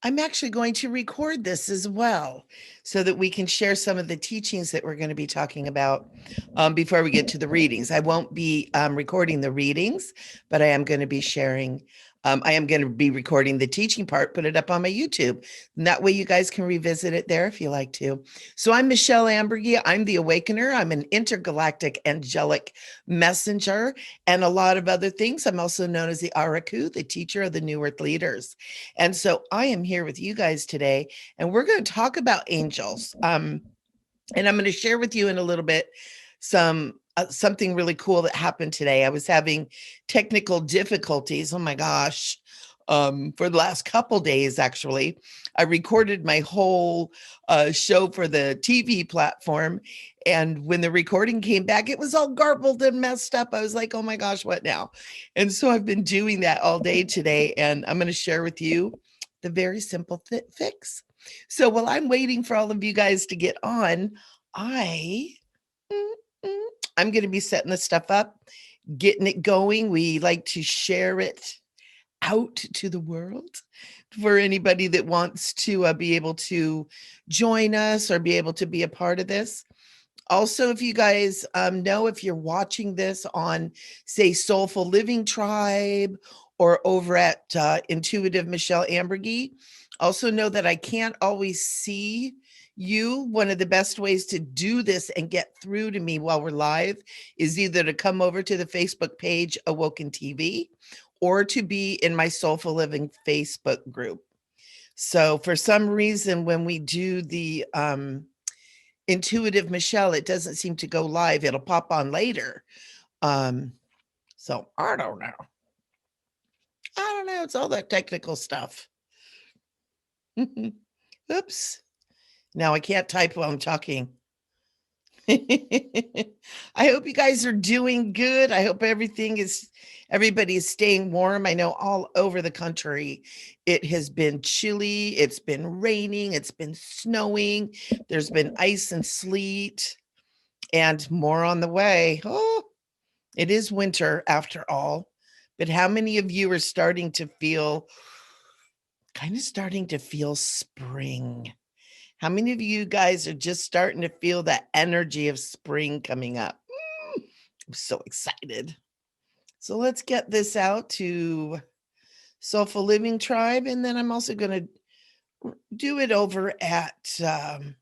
I'm actually going to record this as well so that we can share some of the teachings that we're going to be talking about before we get to the readings. I won't be recording the readings, but I am going to be sharing. I am going to be recording the teaching part, put it up on my YouTube. And that way you guys can revisit it there if you like to. So I'm Michele Amburgey. I'm the Awakener. I'm an intergalactic angelic messenger and a lot of other things. I'm also known as the Araku, the teacher of the New Earth leaders. And so I am here with you guys today, and we're going to talk about angels. And I'm going to share with you in a little bit something really cool that happened today. I was having technical difficulties. Oh my gosh. For the last couple days, actually, I recorded my whole show for the TV platform. And when the recording came back, it was all garbled and messed up. I was like, oh my gosh, what now? And so I've been doing that all day today. And I'm going to share with you the very simple fix. So while I'm waiting for all of you guys to get on, I I'm going to be setting this stuff up, getting it going. We like to share it out to the world for anybody that wants to be able to join us or be able to be a part of this. Also, if you guys know, if you're watching this on, say, Soulful Living Tribe or over at Intuitive Michele Amburgey, also know that I can't always see you. One of the best ways to do this and get through to me while we're live is either to come over to the Facebook page, Awoken TV, or to be in my Soulful Living Facebook group. So for some reason, when we do the Intuitive Michele, it doesn't seem to go live. It'll pop on later. So I don't know. It's all that technical stuff. Oops. Now I can't type while I'm talking. I hope you guys are doing good. I hope everybody is staying warm. I know all over the country it has been chilly, it's been raining, it's been snowing, there's been ice and sleet, and more on the way. Oh, it is winter after all. But how many of you are starting to feel spring? How many of you guys are just starting to feel that energy of spring coming up? I'm so excited. So let's get this out to Soulful Living Tribe. And then I'm also going to do it over to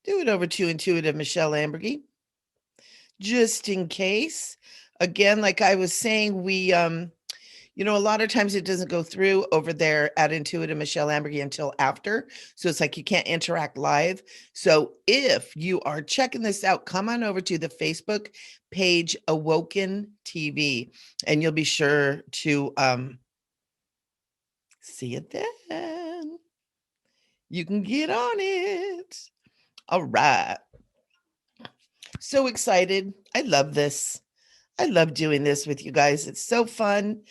Intuitive Michele Amburgey, just in case. Again, like I was saying, we a lot of times it doesn't go through over there at Intuitive Michele Amburgey until after. So it's like you can't interact live. So if you are checking this out, come on over to the Facebook page, Awoken TV, and you'll be sure to see it then. You can get on it. All right. So excited. I love this. I love doing this with you guys. It's so fun.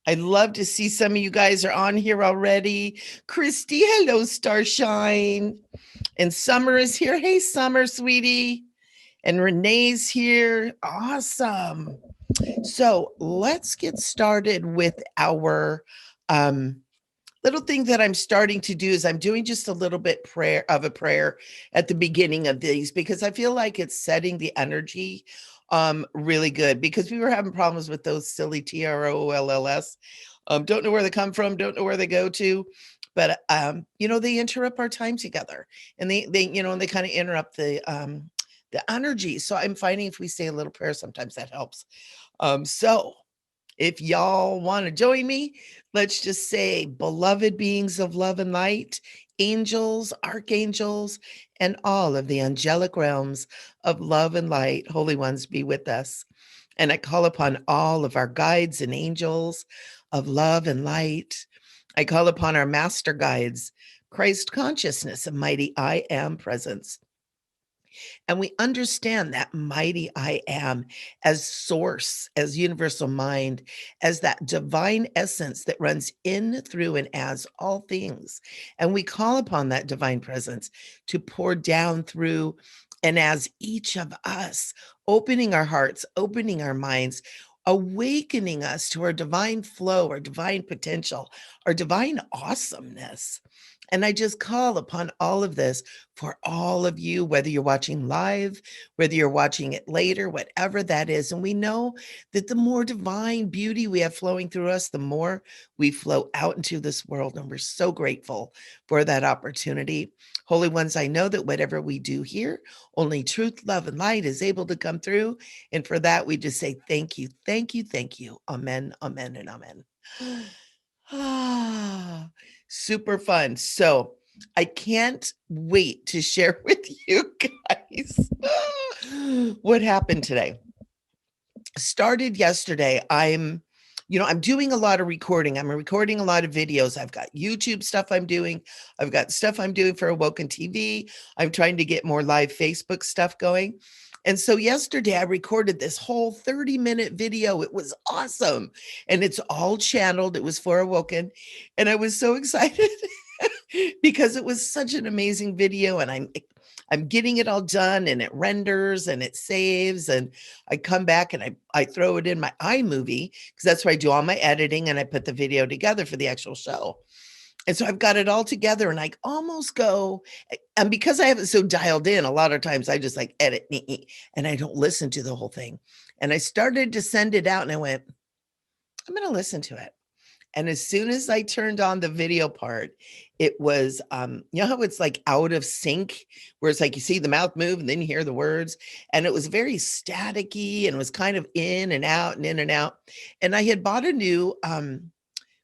I love to see some of you guys are on here already. Christy, hello, Starshine. And Summer is here. Hey, Summer, sweetie. And Renee's here. Awesome. So let's get started with our little thing that I'm starting to do is I'm doing just a little bit of a prayer at the beginning of these because I feel like it's setting the energy really good because we were having problems with those silly TROLLS. Don't know where they come from, don't know where they go to, but they interrupt our time together and they kind of interrupt the energy. So I'm finding if we say a little prayer, sometimes that helps. So if y'all want to join me, let's just say, beloved beings of love and light, angels, archangels, and all of the angelic realms of love and light, holy ones, be with us. And I call upon all of our guides and angels of love and light. I call upon our master guides, Christ consciousness and mighty I am presence. And we understand that mighty I am as source, as universal mind, as that divine essence that runs in, through, and as all things. And we call upon that divine presence to pour down through and as each of us, opening our hearts, opening our minds, awakening us to our divine flow, our divine potential, our divine awesomeness. And I just call upon all of this for all of you, whether you're watching live, whether you're watching it later, whatever that is. And we know that the more divine beauty we have flowing through us, the more we flow out into this world. And we're so grateful for that opportunity. Holy ones, I know that whatever we do here, only truth, love, and light is able to come through. And for that, we just say thank you, thank you, thank you. Amen, amen, and amen. Ah, super fun. So I can't wait to share with you guys what happened today. Started yesterday. I'm doing a lot of recording. I'm recording a lot of videos. I've got YouTube stuff I'm doing. I've got stuff I'm doing for Awoken TV. I'm trying to get more live Facebook stuff going. And so yesterday I recorded this whole 30-minute video. It was awesome. And it's all channeled. It was for Awoken. And I was so excited because it was such an amazing video. And I'm getting it all done, and it renders and it saves, and I come back and I throw it in my iMovie because that's where I do all my editing, and I put the video together for the actual show. And so I've got it all together, and I almost go, and because I have it so dialed in, a lot of times I just like edit and I don't listen to the whole thing. And I started to send it out, and I went, I'm going to listen to it. And as soon as I turned on the video part, it was, you know how it's like out of sync, where it's like you see the mouth move and then you hear the words. And it was very staticky and was kind of in and out and in and out. And I had bought a new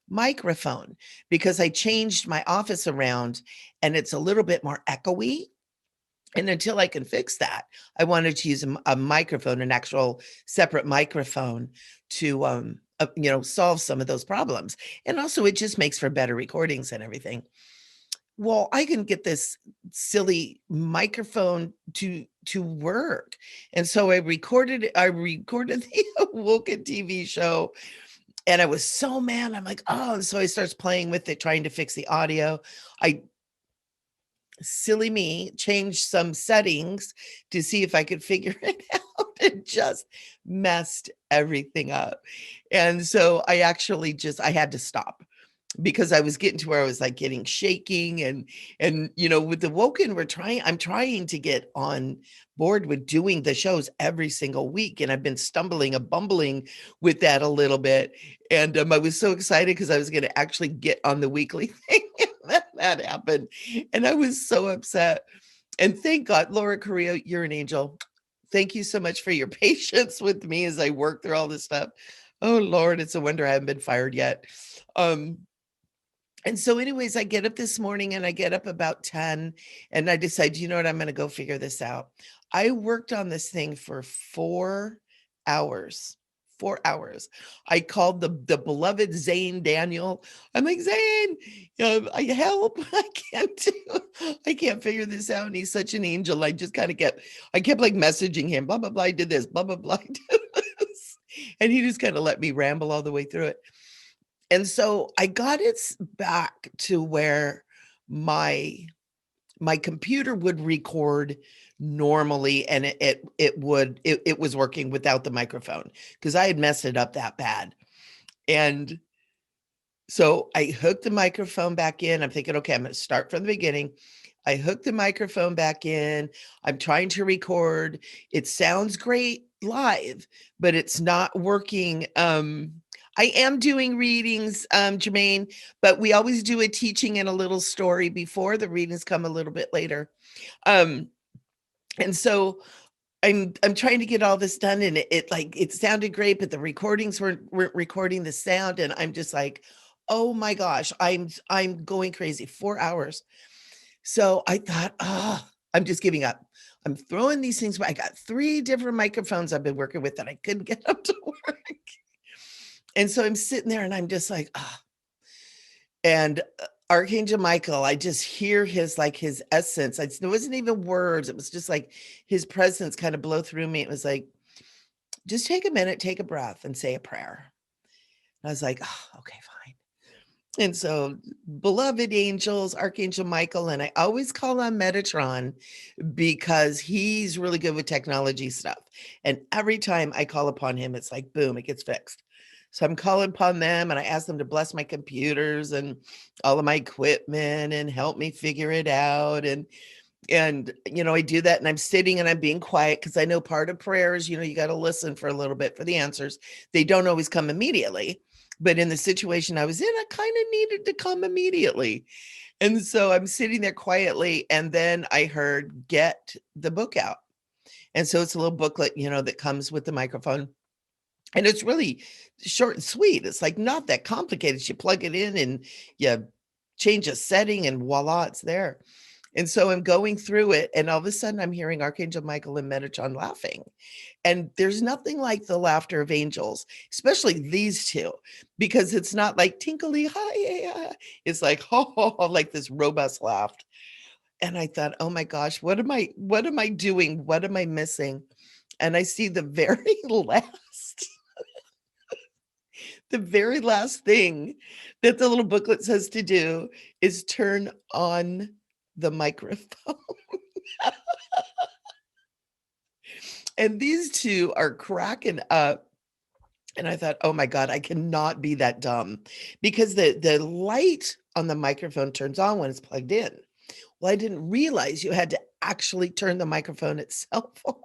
microphone because I changed my office around and it's a little bit more echoey. And until I can fix that, I wanted to use a microphone, an actual separate microphone to, solve some of those problems. And also it just makes for better recordings and everything. Well, I can get this silly microphone to work. And so I recorded the Awoken TV show, and I was so mad. I'm like, oh, and so I starts playing with it, trying to fix the audio. Silly me, changed some settings to see if I could figure it out, and just messed everything up. And so I actually I had to stop because I was getting to where I was like getting shaking, and with the Woken, I'm trying to get on board with doing the shows every single week, and I've been stumbling and bumbling with that a little bit. And I was so excited because I was going to actually get on the weekly thing. That happened, and I was so upset. And thank God, Laura Correa, you're an angel. Thank you so much for your patience with me as I work through all this stuff. Oh Lord, it's a wonder I haven't been fired yet. And so anyways, I get up this morning, and I get up about 10, and I decide, you know what, I'm going to go figure this out. I worked on this thing for 4 hours. 4 hours. I called the beloved Zane Daniel. I'm like, Zane, I help. I can't figure this out. And he's such an angel. I kept like messaging him, blah, blah, blah. I did this, blah, blah, blah. I did this. And he just kind of let me ramble all the way through it. And so I got it back to where my computer would record normally, and it was working without the microphone because I had messed it up that bad. And so I hooked the microphone back in. I'm thinking, okay, I'm going to start from the beginning. I hooked the microphone back in. I'm trying to record. It sounds great live, but it's not working. I am doing readings, Jermaine, but we always do a teaching and a little story before. The readings come a little bit later. And so I'm trying to get all this done, and it sounded great, but the recordings weren't recording the sound, and I'm just like, oh my gosh, I'm going crazy. 4 hours. So I thought, I'm just giving up. I'm throwing these things. I got 3 different microphones I've been working with, and I couldn't get them to work. And so I'm sitting there, and I'm just like, and Archangel Michael, I just hear his essence. It wasn't even words. It was just like his presence kind of blow through me. It was like, just take a minute, take a breath, and say a prayer. And I was like, okay, fine. And so, beloved angels, Archangel Michael, and I always call on Metatron because he's really good with technology stuff. And every time I call upon him, it's like, boom, it gets fixed. So I'm calling upon them and I ask them to bless my computers and all of my equipment and help me figure it out. And I do that and I'm sitting and I'm being quiet because I know part of prayer is, you got to listen for a little bit for the answers. They don't always come immediately. But in the situation I was in, I kind of needed to come immediately. And so I'm sitting there quietly, and then I heard, get the book out. And so it's a little booklet, that comes with the microphone. And it's really short and sweet. It's like not that complicated. You plug it in and you change a setting and voila, it's there. And so I'm going through it, and all of a sudden I'm hearing Archangel Michael and Metatron laughing. And there's nothing like the laughter of angels, especially these two, because it's not like tinkly, hi, yeah. It's like, ho, ho, ho, like this robust laugh. And I thought, oh my gosh, what am I doing? What am I missing? And I see the very last thing that the little booklet says to do is turn on the microphone. And these two are cracking up. And I thought, oh my God, I cannot be that dumb, because the light on the microphone turns on when it's plugged in. Well, I didn't realize you had to actually turn the microphone itself on.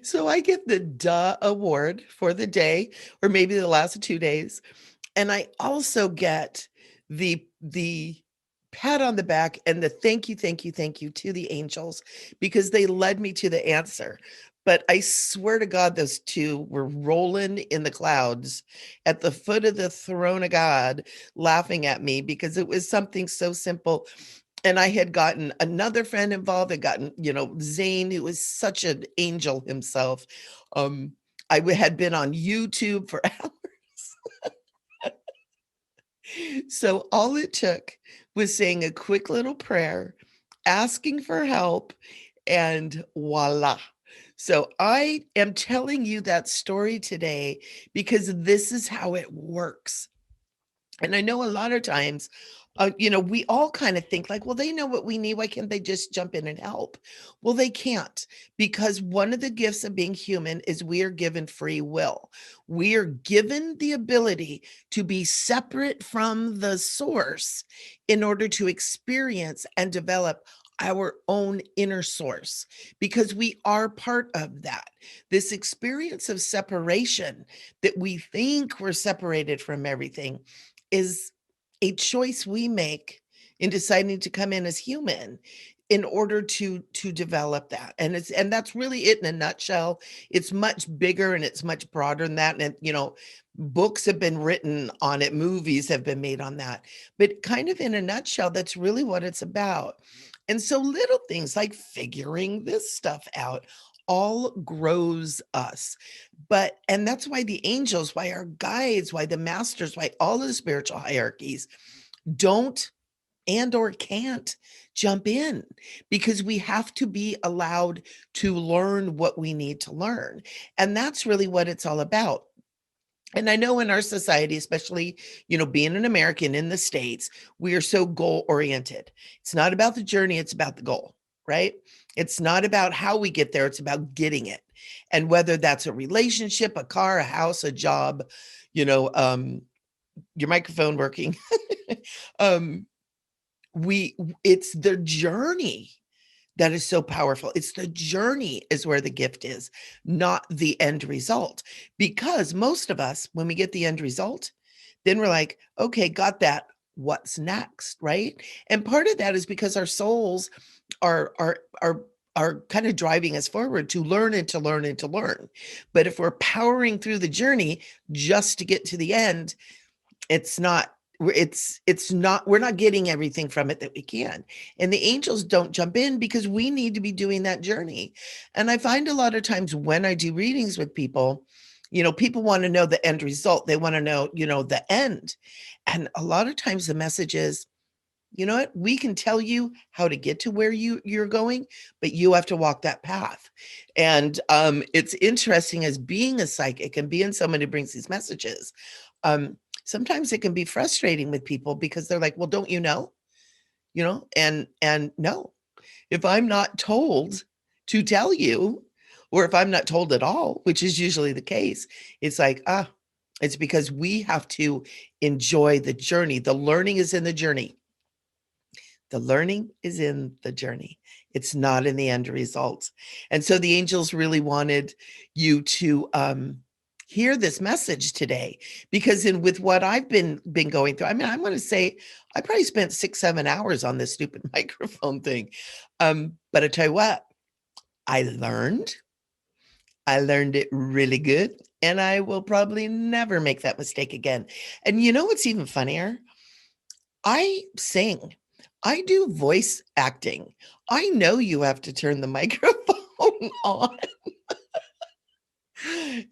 So I get the duh award for the day, or maybe the last 2 days. And I also get the pat on the back and the thank you, thank you, thank you to the angels, because they led me to the answer. But I swear to God, those two were rolling in the clouds at the foot of the throne of God, laughing at me because it was something so simple. And I had gotten another friend involved. I'd gotten, Zane, who was such an angel himself. I had been on YouTube for hours. So all it took was saying a quick little prayer, asking for help, and voila. So I am telling you that story today because this is how it works. And I know a lot of times, we all kind of think like, well, they know what we need. Why can't they just jump in and help? Well, they can't, because one of the gifts of being human is we are given free will. We are given the ability to be separate from the source in order to experience and develop our own inner source, because we are part of that. This experience of separation, that we think we're separated from everything, is a choice we make in deciding to come in as human in order to develop that. And that's really it in a nutshell. It's much bigger and it's much broader than that. And books have been written on it, movies have been made on that, but kind of in a nutshell, that's really what it's about. And so little things like figuring this stuff out all grows us. And that's why the angels, why our guides, why the masters, why all the spiritual hierarchies don't and or can't jump in, because we have to be allowed to learn what we need to learn. And that's really what it's all about. And I know in our society, especially, being an American in the States, we are so goal oriented. It's not about the journey, it's about the goal, right? It's not about how we get there, it's about getting it. And whether that's a relationship, a car, a house, a job, your microphone working, um, it's the journey that is so powerful. It's the journey is where the gift is, not the end result. Because most of us, when we get the end result, then we're like, okay, got that. What's next, right? And part of that is because our souls are kind of driving us forward to learn and to learn and to learn. But if we're powering through the journey just to get to the end, we're not getting everything from it that we can. And the angels don't jump in because we need to be doing that journey. And I find a lot of times when I do readings with people, people want to know the end result. They want to know, the end. And a lot of times the message is, you know what? We can tell you how to get to where you're going, but you have to walk that path. And it's interesting as being a psychic and being someone who brings these messages. Sometimes it can be frustrating with people because they're like, "Well, don't you know?" You know, and no, if I'm not told to tell you, or if I'm not told at all, which is usually the case, it's like, it's because we have to enjoy the journey. The learning is in the journey. The learning is in the journey. It's not in the end result. And so the angels really wanted you to hear this message today, because in with what I've been going through, I mean, I'm going to say I probably spent 6-7 hours on this stupid microphone thing. But I tell you what, I learned. I learned it really good, and I will probably never make that mistake again. And you know what's even funnier? I sing. I do voice acting. I know you have to turn the microphone on.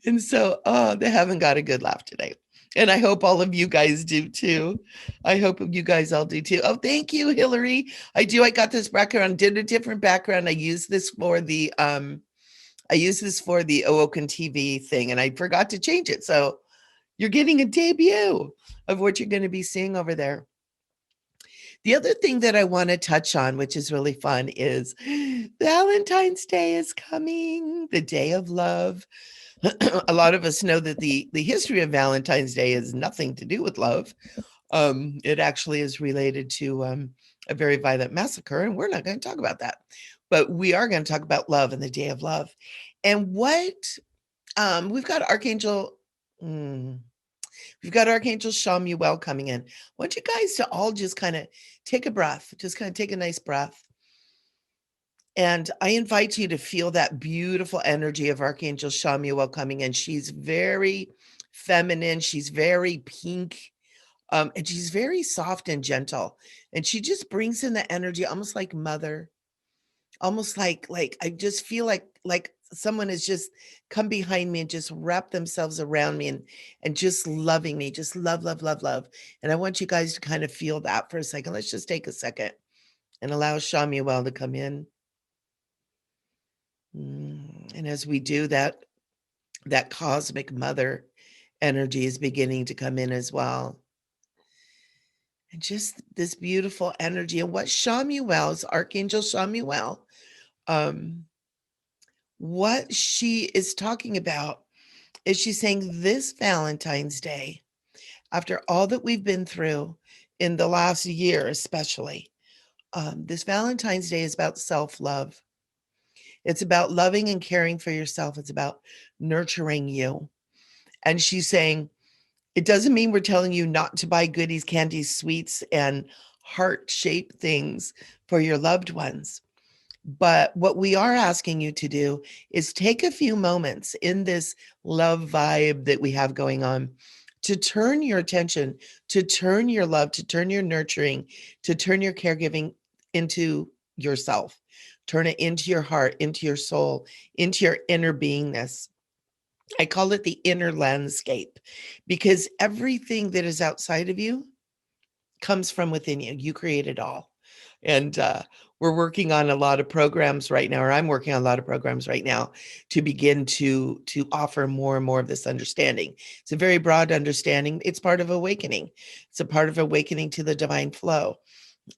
And so, oh, they haven't got a good laugh today. And I hope all of you guys do too. I hope you guys all do too. Oh, thank you, Hillary. I do. I got this background, did a different background. I use this for the Awoken TV thing, and I forgot to change it. So you're getting a debut of what you're going to be seeing over there. The other thing that I want to touch on, which is really fun, is Valentine's Day is coming, the day of love. A lot of us know that the history of Valentine's Day has nothing to do with love. It actually is related to a very violent massacre, and we're not going to talk about that. But we are going to talk about love and the day of love. And what we've got Archangel. We've got Archangel Shamuel coming in. I want you guys to all just kind of take a breath, just kind of take a nice breath. And I invite you to feel that beautiful energy of Archangel Shamuel coming in. She's very feminine. She's very pink. And she's very soft and gentle. And she just brings in the energy almost like mother, almost like I just feel like someone has just come behind me and just wrapped themselves around me and just loving me, just love, love, love, love. And I want you guys to kind of feel that for a second. Let's just take a second and allow Shamuel to come in. And as we do that, that cosmic mother energy is beginning to come in as well. And just this beautiful energy. And what Shamuel's, Archangel Shamuel, what she is talking about is she's saying this Valentine's Day, after all that we've been through in the last year, especially, this Valentine's Day is about self-love. It's about loving and caring for yourself. It's about nurturing you. And she's saying, it doesn't mean we're telling you not to buy goodies, candies, sweets, and heart-shaped things for your loved ones. But what we are asking you to do is take a few moments in this love vibe that we have going on to turn your attention, to turn your love, to turn your nurturing, to turn your caregiving into yourself. Turn it into your heart, into your soul, into your inner beingness. I call it the inner landscape, because everything that is outside of you comes from within you. You create it all. And we're working on a lot of programs right now, or I'm working on a lot of programs right now to begin to offer more and more of this understanding. It's a very broad understanding. It's part of awakening. It's a part of awakening to the divine flow.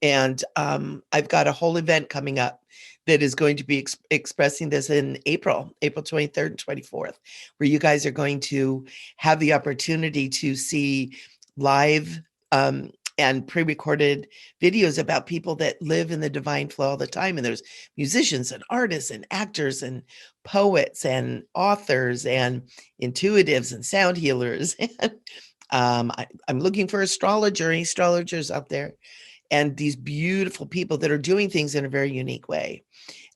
And I've got a whole event coming up that is going to be expressing this in April 23rd and 24th, where you guys are going to have the opportunity to see live and pre-recorded videos about people that live in the divine flow all the time. And there's musicians and artists and actors and poets and authors and intuitives and sound healers. And I'm looking for astrologers out there, and these beautiful people that are doing things in a very unique way.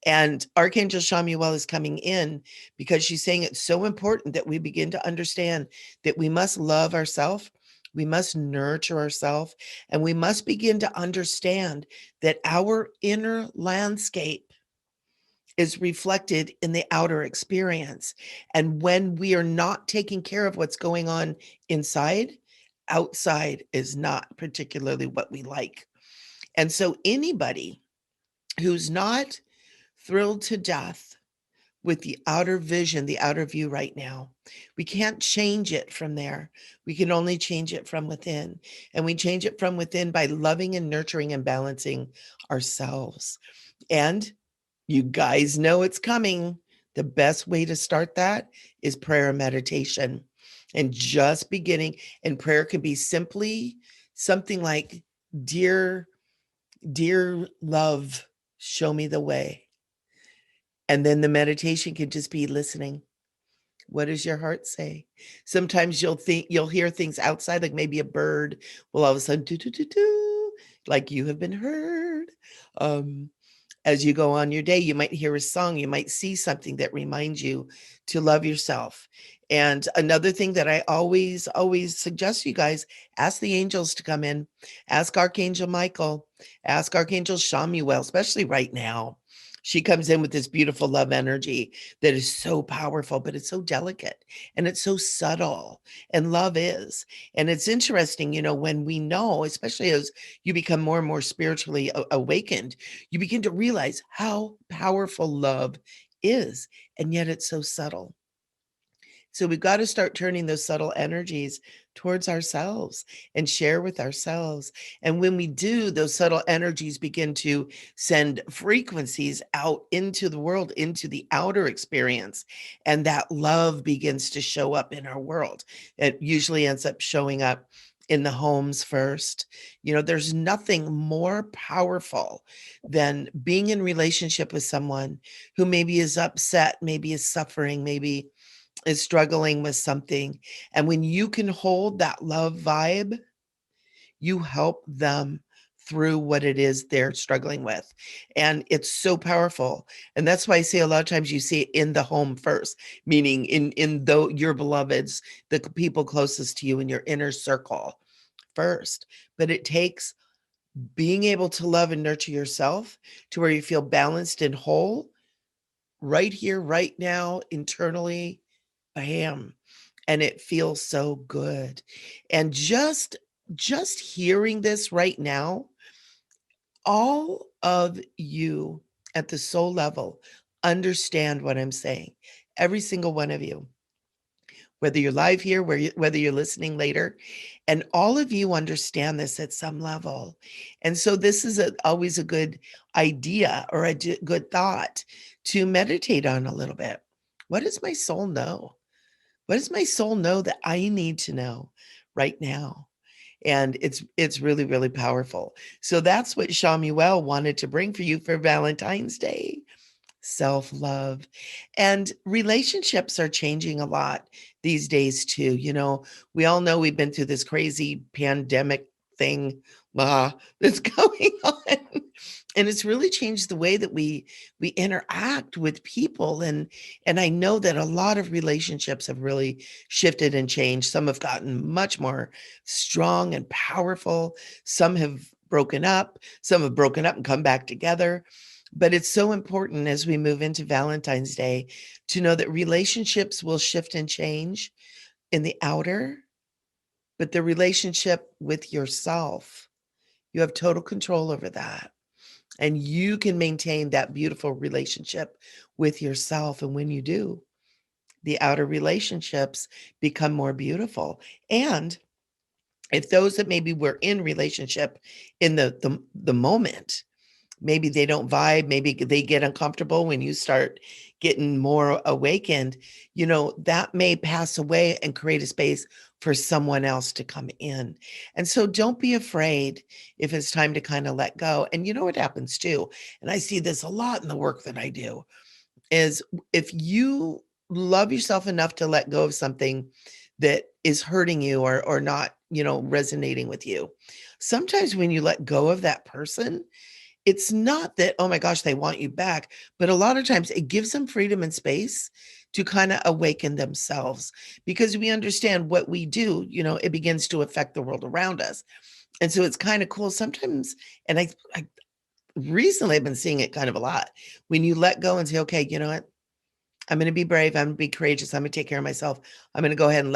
And Archangel Shamuel is coming in because she's saying it's so important that we begin to understand that we must love ourselves, we must nurture ourselves, and we must begin to understand that our inner landscape is reflected in the outer experience. And when we are not taking care of what's going on inside, outside is not particularly what we like. And so anybody who's not thrilled to death with the outer vision, the outer view right now, we can't change it from there. We can only change it from within. And we change it from within by loving and nurturing and balancing ourselves. And you guys know it's coming. The best way to start that is prayer and meditation. And just beginning, and prayer can be simply something like, dear love, show me the way. And then the meditation can just be listening. What does your heart say? Sometimes you'll hear things outside, like maybe a bird will all of a sudden do do do do, like you have been heard. Um, as you go on your day, you might hear a song, you might see something that reminds you to love yourself. And another thing that I always suggest you guys, ask the angels to come in, ask Archangel Michael, ask Archangel Shamuel, especially right now. She comes in with this beautiful love energy that is so powerful, but it's so delicate and it's so subtle. And love is. And it's interesting, when we know, especially as you become more and more spiritually awakened, you begin to realize how powerful love is. And yet it's so subtle. So we've got to start turning those subtle energies towards ourselves and share with ourselves. And when we do, those subtle energies begin to send frequencies out into the world, into the outer experience. And that love begins to show up in our world. It usually ends up showing up in the homes first. There's nothing more powerful than being in relationship with someone who maybe is upset, maybe is suffering, maybe is struggling with something. And when you can hold that love vibe, you help them through what it is they're struggling with. And it's so powerful. And that's why I say a lot of times you see it in the home first, meaning in your beloveds, the people closest to you in your inner circle first. But it takes being able to love and nurture yourself to where you feel balanced and whole right here, right now, internally. Bam. And it feels so good. And just hearing this right now, all of you at the soul level understand what I'm saying. Every single one of you, whether you're live here, whether you're listening later, and all of you understand this at some level. And so this is always a good idea or a good thought to meditate on a little bit. What does my soul know? What does my soul know that I need to know right now? And it's really, really powerful. So that's what Shamuel wanted to bring for you for Valentine's Day. Self-love. And relationships are changing a lot these days too. We all know we've been through this crazy pandemic thing that's going on. And it's really changed the way that we interact with people. And I know that a lot of relationships have really shifted and changed. Some have gotten much more strong and powerful. Some have broken up. Some have broken up and come back together. But it's so important as we move into Valentine's Day to know that relationships will shift and change in the outer, but the relationship with yourself, you have total control over that. And you can maintain that beautiful relationship with yourself. And when you do, the outer relationships become more beautiful. And if those that maybe were in relationship in the moment, maybe they don't vibe, maybe they get uncomfortable when you start getting more awakened, that may pass away and create a space for someone else to come in. And so don't be afraid if it's time to kind of let go. And you know what happens too, and I see this a lot in the work that I do, is if you love yourself enough to let go of something that is hurting you or not, resonating with you, sometimes when you let go of that person, it's not that, oh my gosh, they want you back, but a lot of times it gives them freedom and space to kind of awaken themselves, because we understand what we do, it begins to affect the world around us. And so it's kind of cool sometimes. And I recently I've been seeing it kind of a lot when you let go and say, okay, you know what? I'm going to be brave. I'm going to be courageous. I'm going to take care of myself. I'm going to go ahead and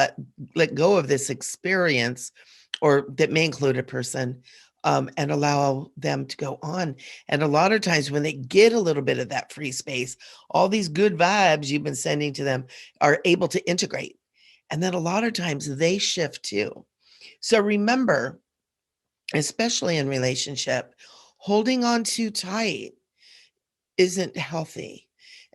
let go of this experience, or that may include a person, and allow them to go on. And a lot of times when they get a little bit of that free space, all these good vibes you've been sending to them are able to integrate. And then a lot of times they shift too. So remember, especially in relationship, holding on too tight isn't healthy.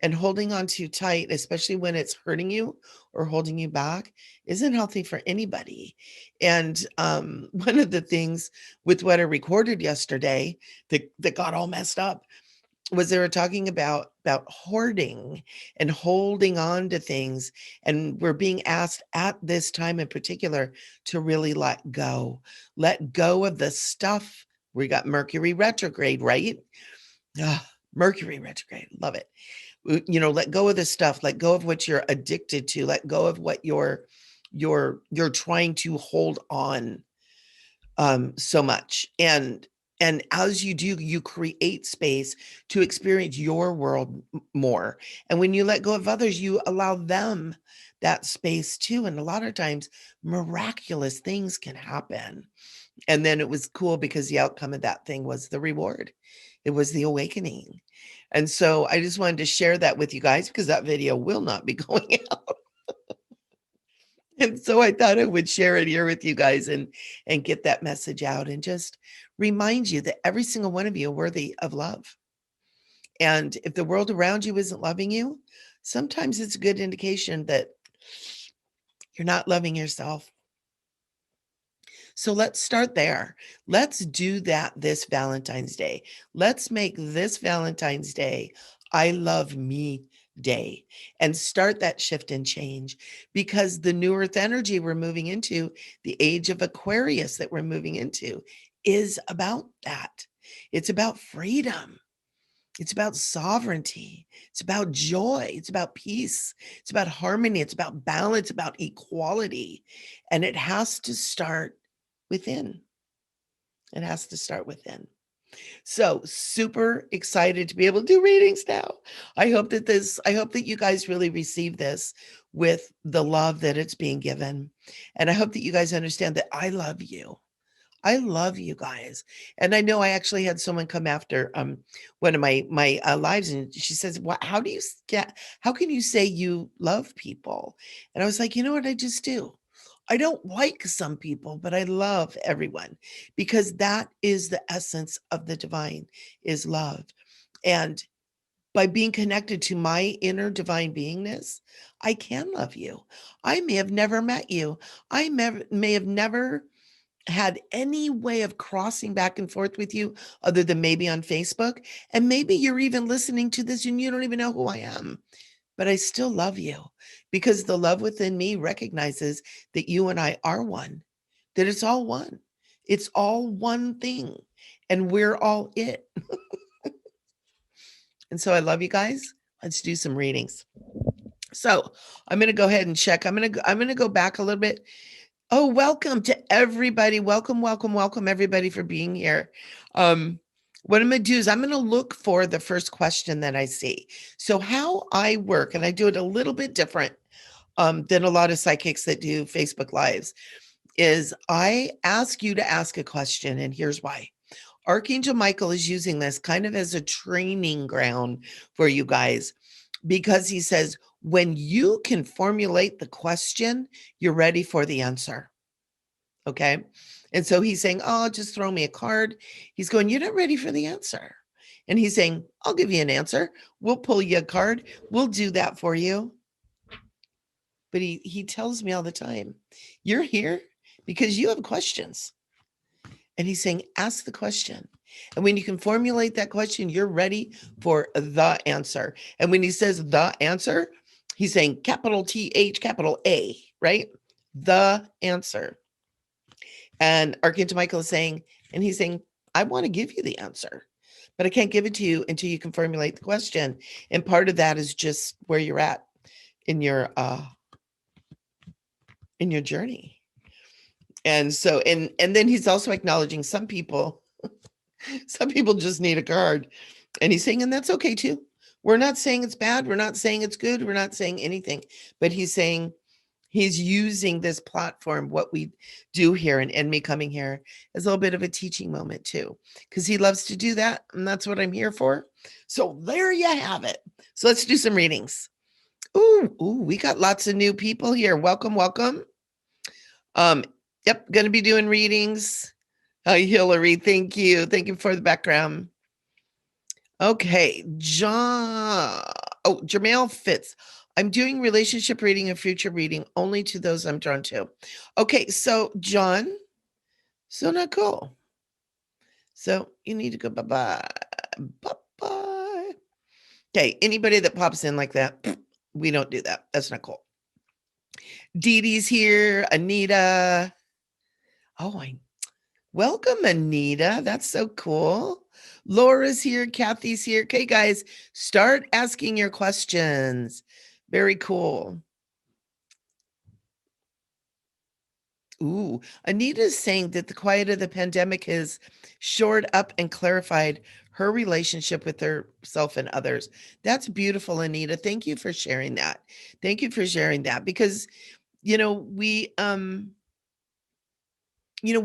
And holding on too tight, especially when it's hurting you or holding you back, isn't healthy for anybody. And one of the things with what I recorded yesterday that got all messed up was they were talking about hoarding and holding on to things. And we're being asked at this time in particular to really let go of the stuff. We got Mercury retrograde, right? Ah, Mercury retrograde. Love it. Let go of the stuff, let go of what you're addicted to, let go of what you're trying to hold on so much. And as you do, you create space to experience your world more. And when you let go of others, you allow them that space too. And a lot of times miraculous things can happen. And then it was cool because the outcome of that thing was the reward. It was the awakening. And so I just wanted to share that with you guys because that video will not be going out. And so I thought I would share it here with you guys and get that message out and just remind you that every single one of you are worthy of love. And if the world around you isn't loving you, sometimes it's a good indication that you're not loving yourself. So let's start there. Let's do that this Valentine's Day. Let's make this Valentine's Day I Love Me Day and start that shift and change, because the new earth energy we're moving into, the age of Aquarius that we're moving into, is about that. It's about freedom. It's about sovereignty. It's about joy. It's about peace. It's about harmony. It's about balance, about equality. And it has to start within. It has to start within. So super excited to be able to do readings now. I hope that you guys really receive this with the love that it's being given. And I hope that you guys understand that I love you. I love you guys. And I know I actually had someone come after one of my lives, and she says, "What? How can you say you love people?" And I was like, "You know what? I just do. I don't like some people, but I love everyone, because that is the essence of the divine, is love. And by being connected to my inner divine beingness, I can love you. I may have never met you. May have never had any way of crossing back and forth with you other than maybe on Facebook. And maybe you're even listening to this and you don't even know who I am, but I still love you, because the love within me recognizes that you and I are one, that it's all one. It's all one thing, and we're all it. And so I love you guys. Let's do some readings. So I'm going to go ahead and check. I'm going to go back a little bit. Oh, welcome to everybody. Welcome everybody for being here. What I'm going to do is I'm going to look for the first question that I see. So how I work, and I do it a little bit different than a lot of psychics that do Facebook Lives, is I ask you to ask a question, and here's why. Archangel Michael is using this kind of as a training ground for you guys, because he says, when you can formulate the question, you're ready for the answer. Okay. And so he's saying, "Oh, just throw me a card." He's going, "You're not ready for the answer." And he's saying, "I'll give you an answer. We'll pull you a card. We'll do that for you." But he tells me all the time, "You're here because you have questions." And he's saying, ask the question. And when you can formulate that question, you're ready for the answer. And when he says the answer, he's saying capital TH, capital A, right? The answer. And Archangel Michael is saying, and he's saying, "I want to give you the answer, but I can't give it to you until you can formulate the question." And part of that is just where you're at in your journey. And so, and then he's also acknowledging some people just need a card. And he's saying, and that's okay too. We're not saying it's bad. We're not saying it's good. We're not saying anything. But he's saying he's using this platform, what we do here and me coming here as a little bit of a teaching moment too, because he loves to do that. And that's what I'm here for. So there you have it. So let's do some readings. Ooh, we got lots of new people here. Welcome, welcome. Yep, going to be doing readings. Hi, Hillary. Thank you. Thank you for the background. Okay, John. Oh, Jermail Fitz. I'm doing relationship reading and future reading only to those I'm drawn to. Okay, so John, so not cool. So you need to go bye-bye. Bye-bye. Okay, anybody that pops in like that, we don't do that. That's not cool. Dee Dee's here. Anita. Oh, welcome, Anita. That's so cool. Laura's here. Kathy's here. Okay, guys, start asking your questions. Very cool. Ooh, Anita's saying that the quiet of the pandemic has shored up and clarified her relationship with herself and others. That's beautiful, Anita. Thank you for sharing that. Thank you for sharing that because, you know, we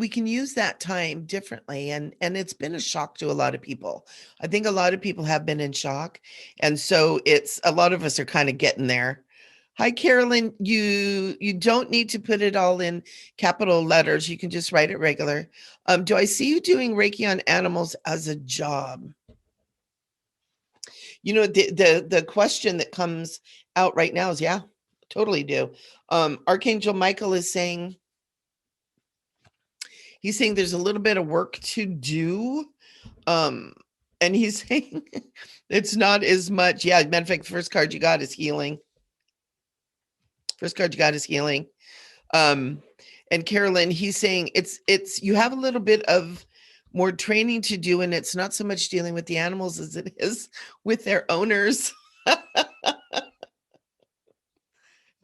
can use that time differently, and it's been a shock to a lot of people. I think a lot of people have been in shock, and so it's a lot of us are kind of getting there. Hi, Carolyn. You don't need to put it all in capital letters. You can just write it regular. Do I see you doing Reiki on animals as a job? You know, the question that comes out right now is, yeah, totally do. Archangel Michael is saying, he's saying there's a little bit of work to do. And he's saying it's not as much. Yeah, matter of fact, the first card you got is healing. First card you got is healing. And Carolyn, he's saying it's you have a little bit of more training to do, and it's not so much dealing with the animals as it is with their owners.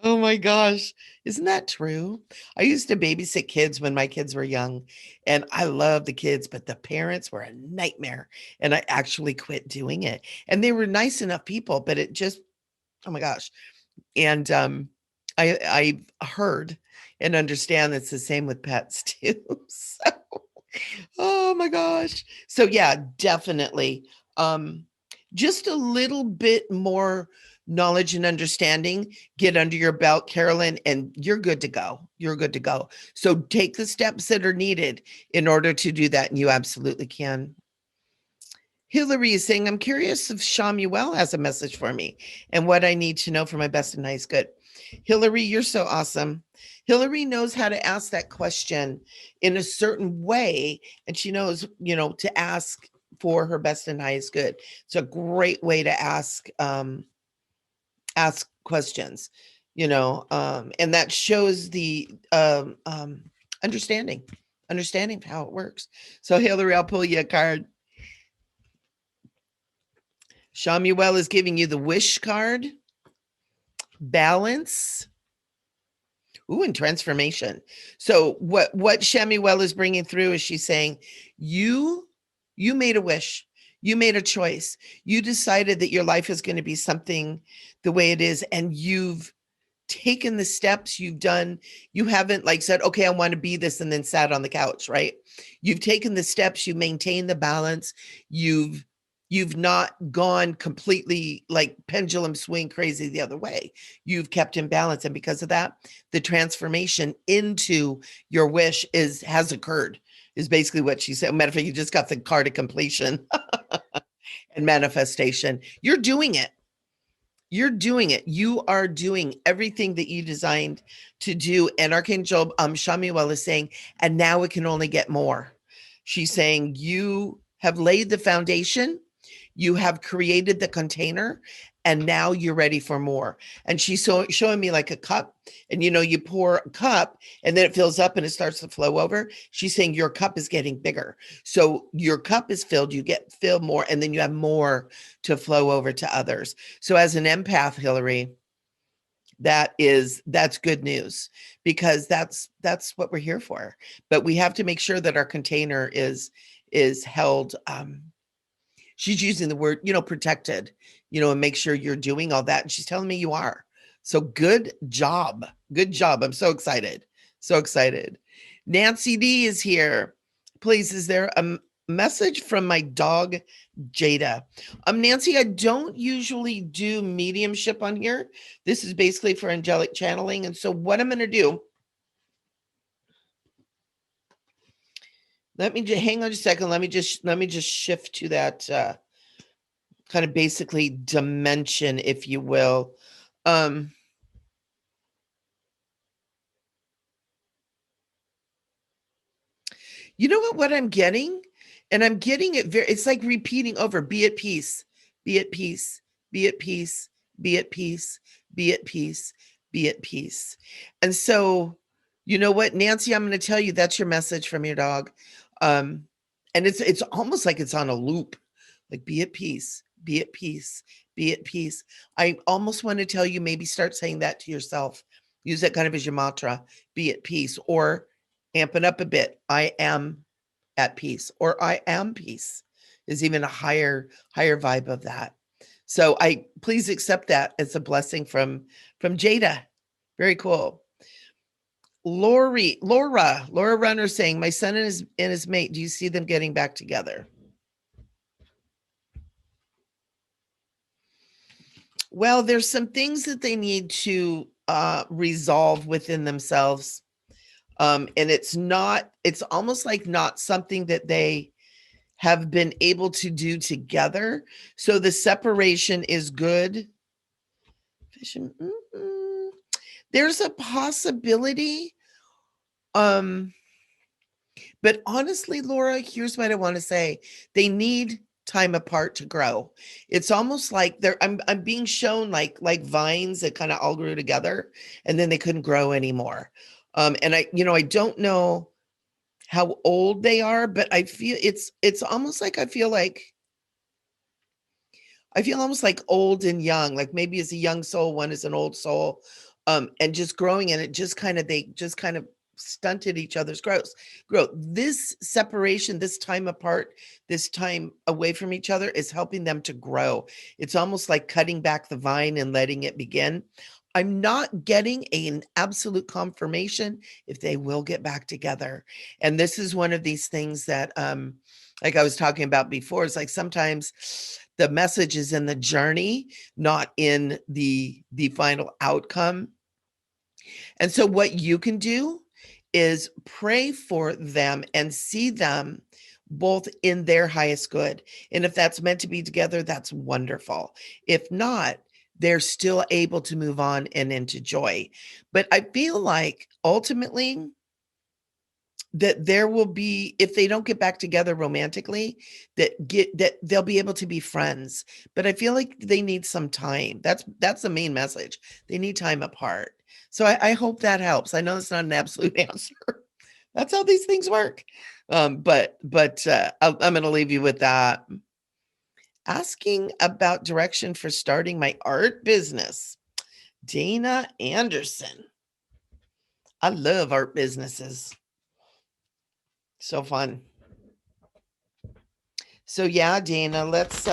Oh my gosh. Isn't that true? I used to babysit kids when my kids were young, and I loved the kids, but the parents were a nightmare. And I actually quit doing it. And they were nice enough people, but it just, oh my gosh. And I heard and understand that's the same with pets too. So, oh my gosh. So yeah, definitely. Just a little bit more knowledge and understanding get under your belt, Carolyn, and you're good to go. You're good to go. So take the steps that are needed in order to do that, and you absolutely can. Hillary is saying, I'm curious if Shamuel has a message for me and what I need to know for my best and highest good. Hillary, you're so awesome. Hillary knows how to ask that question in a certain way, and she knows, to ask for her best and highest good. It's a great way to ask questions, and that shows the understanding of how it works. So Hillary, I'll pull you a card. Shamuel is giving you the wish card, balance, and transformation. So what Shamuel is bringing through is she's saying, you made a wish. You made a choice. You decided that your life is going to be something the way it is, and you've taken the steps. You haven't said, okay, I want to be this, and then sat on the couch, right? You've taken the steps, you maintain the balance. You've not gone completely like pendulum swing crazy the other way. You've kept in balance. And because of that, the transformation into your wish has occurred, is basically what she said. Matter of fact, you just got the card of completion and manifestation. You're doing it. You're doing it. You are doing everything that you designed to do. And Archangel Shamuel is saying, and now it can only get more. She's saying, you have laid the foundation. You have created the container, and now you're ready for more. And she's showing me like a cup, and you pour a cup and then it fills up and it starts to flow over. She's saying your cup is getting bigger. So your cup is filled, you get filled more, and then you have more to flow over to others. So as an empath, Hillary, that's good news, because that's what we're here for. But we have to make sure that our container is held, she's using the word, protected, and make sure you're doing all that. And she's telling me you are. So good job. Good job. I'm so excited. So excited. Nancy D is here. Please, is there a message from my dog, Jada? Nancy, I don't usually do mediumship on here. This is basically for angelic channeling. And so what I'm going to do, let me just hang on a second. Let me just shift to that kind of basically dimension, if you will. You know what I'm getting? And I'm getting it it's like repeating over, be at peace, be at peace, be at peace, be at peace, be at peace, be at peace. And so, you know what, Nancy, I'm going to tell you that's your message from your dog. And it's almost like it's on a loop, like be at peace, be at peace, be at peace. I almost want to tell you, maybe start saying that to yourself. Use that kind of as your mantra, be at peace, or amp it up a bit. I am at peace, or I am peace is even a higher vibe of that. So I please accept that as a blessing from Jada. Very cool. Laura Runner saying, my son and his mate, do you see them getting back together? Well, there's some things that they need to resolve within themselves. And it's almost like not something that they have been able to do together. So the separation is good. There's a possibility. But honestly, Laura, here's what I want to say. They need time apart to grow. It's almost like I'm being shown like vines that kind of all grew together and then they couldn't grow anymore. And I don't know how old they are, but I feel it's almost like I feel almost like old and young, like maybe as a young soul, one is an old soul, and just growing, and they just kind of stunted each other's growth. This separation, this time apart, this time away from each other is helping them to grow. It's almost like cutting back the vine and letting it begin. I'm not getting an absolute confirmation if they will get back together. And this is one of these things that, like I was talking about before, it's like sometimes the message is in the journey, not in the final outcome. And so what you can do is pray for them and see them both in their highest good. And if that's meant to be together, that's wonderful. If not, they're still able to move on and into joy. But I feel like ultimately that there will be, if they don't get back together romantically, that they'll be able to be friends. But I feel like they need some time. That's the main message. They need time apart. So I hope that helps. I know it's not an absolute answer. That's how these things work. But I'm going to leave you with that. Asking about direction for starting my art business. Dana Anderson. I love art businesses. So fun. So yeah, Dana, let's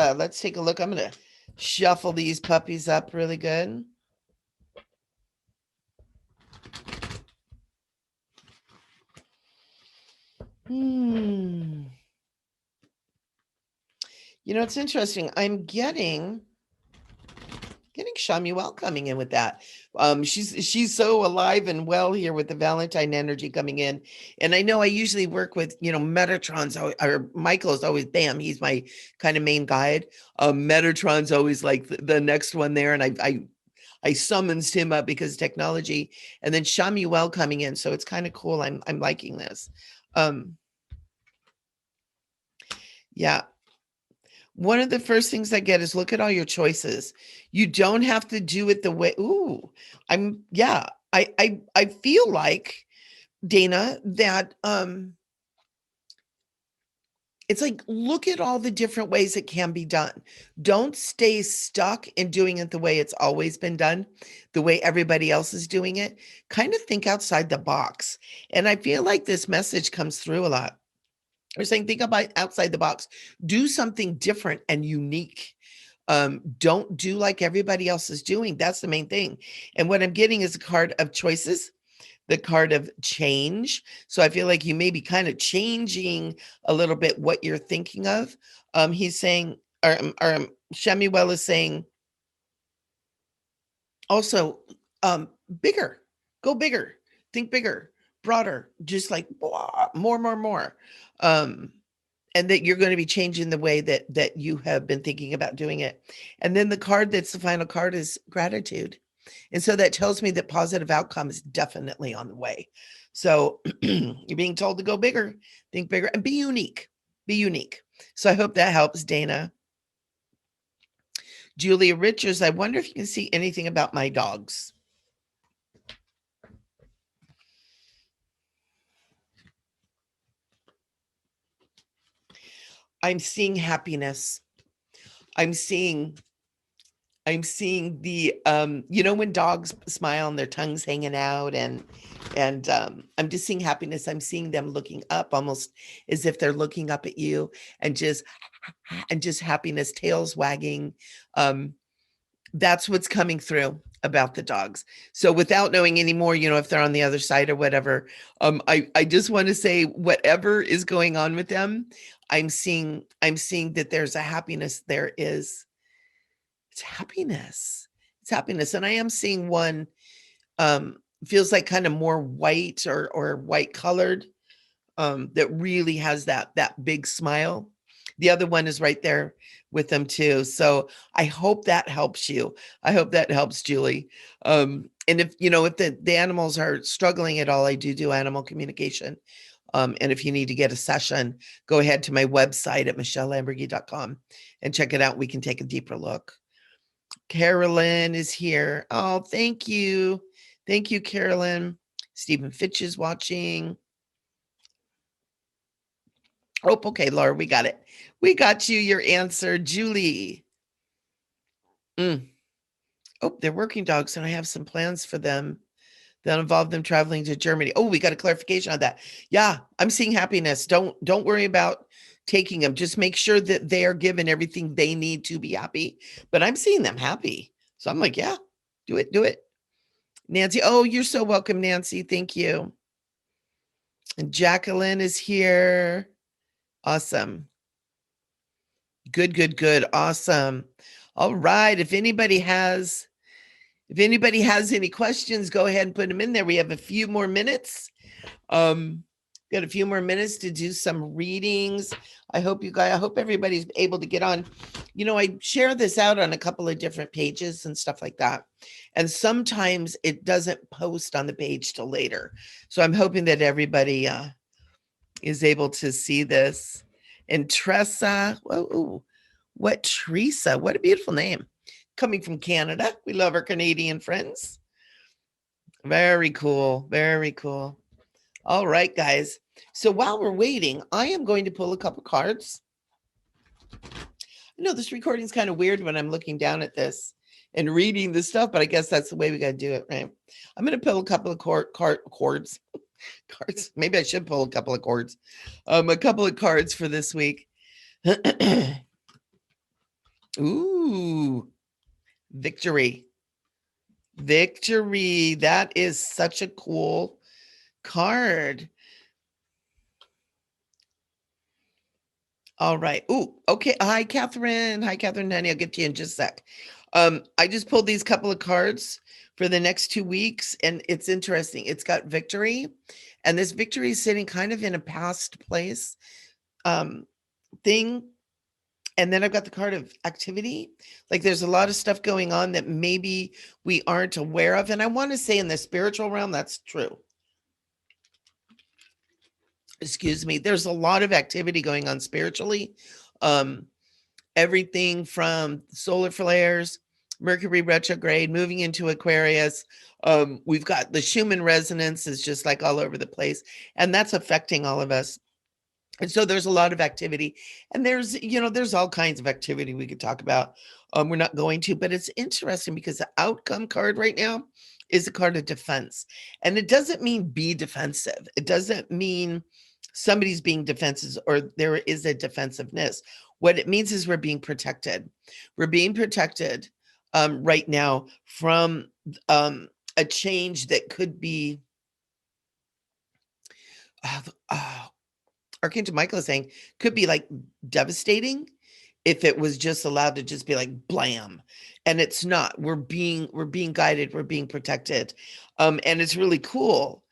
take a look. I'm going to shuffle these puppies up really good. You know, it's interesting. I'm getting Shamuel coming in with that. She's so alive and well here with the Valentine energy coming in. And I know I usually work with, Metatron's, or Michael is always, bam, he's my kind of main guide. Metatron's always like the next one there. And I summons him up because of technology, and then Shamuel coming in. So it's kind of cool. I'm liking this. Yeah. One of the first things I get is look at all your choices. You don't have to do it the way. I feel like, Dana, that it's like, look at all the different ways it can be done. Don't stay stuck in doing it the way it's always been done, the way everybody else is doing it. Kind of think outside the box. And I feel like this message comes through a lot. We're saying, think about outside the box, do something different and unique. Don't do like everybody else is doing. That's the main thing. And what I'm getting is a card of choices, the card of change. So I feel like you may be kind of changing a little bit what you're thinking of. He's saying, or Shemuel is saying also, bigger, go bigger, think bigger, broader, just like blah, more. Um, and that you're going to be changing the way that you have been thinking about doing it. And then the card that's the final card is gratitude. And so that tells me that positive outcome is definitely on the way. So you're being told to go bigger, think bigger, and be unique. Be unique. So I hope that helps, Dana. Julia Richards, I wonder if you can see anything about my dogs. I'm seeing happiness. I'm seeing the when dogs smile and their tongues hanging out, and I'm just seeing happiness. I'm seeing them looking up, almost as if they're looking up at you, and just happiness, tails wagging. That's what's coming through about the dogs. So without knowing any more, if they're on the other side or whatever, I just want to say whatever is going on with them, I'm seeing that there's a happiness. It's happiness. It's happiness. And I am seeing one feels like kind of more white or white colored, that really has that big smile. The other one is right there with them too. So I hope that helps you. I hope that helps, Julie. And if the animals are struggling at all, I do animal communication. And if you need to get a session, go ahead to my website at micheleamburgey.com and check it out. We can take a deeper look. Carolyn is here. Oh, thank you. Thank you, Carolyn. Stephen Fitch is watching. Oh, okay, Laura, we got it. We got you your answer, Julie. Oh, they're working dogs, and I have some plans for them that involve them traveling to Germany. Oh, we got a clarification on that. Yeah, I'm seeing happiness. Don't worry about taking them. Just make sure that they are given everything they need to be happy. But I'm seeing them happy. So I'm like, yeah, do it. Nancy, oh, you're so welcome, Nancy. Thank you. And Jacqueline is here. Awesome. Good. Awesome. All right. If anybody has any questions, go ahead and put them in there. We have a few more minutes. Got a few more minutes to do some readings. I hope everybody's able to get on. I share this out on a couple of different pages and stuff like that. And sometimes it doesn't post on the page till later. So I'm hoping that everybody is able to see this. And Tressa, Teresa, what a beautiful name. Coming from Canada. We love our Canadian friends. Very cool. Very cool. All right, guys. So while we're waiting, I am going to pull a couple cards. I know this recording is kind of weird when I'm looking down at this and reading the stuff, but I guess that's the way we got to do it, right? I'm going to pull a couple of cards. Maybe I should pull a couple of cards. A couple of cards for this week. Ooh, victory. That is such a cool card. All right. Ooh, okay. Hi, Catherine. Honey. I'll get to you in just a sec. I just pulled these couple of cards for the next 2 weeks, and it's interesting. It's got victory, and this victory is sitting kind of in a past place thing. And then I've got the card of activity. Like there's a lot of stuff going on that maybe we aren't aware of. And I want to say in the spiritual realm, that's true. Excuse me. There's a lot of activity going on spiritually. Everything from solar flares, Mercury retrograde, moving into Aquarius. We've got the Schumann resonance is just like all over the place. And that's affecting all of us. And so there's a lot of activity, and there's all kinds of activity we could talk about. We're not going to, but it's interesting because the outcome card right now is a card of defense. And it doesn't mean be defensive. It doesn't mean somebody's being defensive or there is a defensiveness. What it means is we're being protected. We're being protected right now from a change that could be, Archangel Michael is saying, could be like devastating if it was just allowed to just be like blam. And it's not. We're being guided, we're being protected. And it's really cool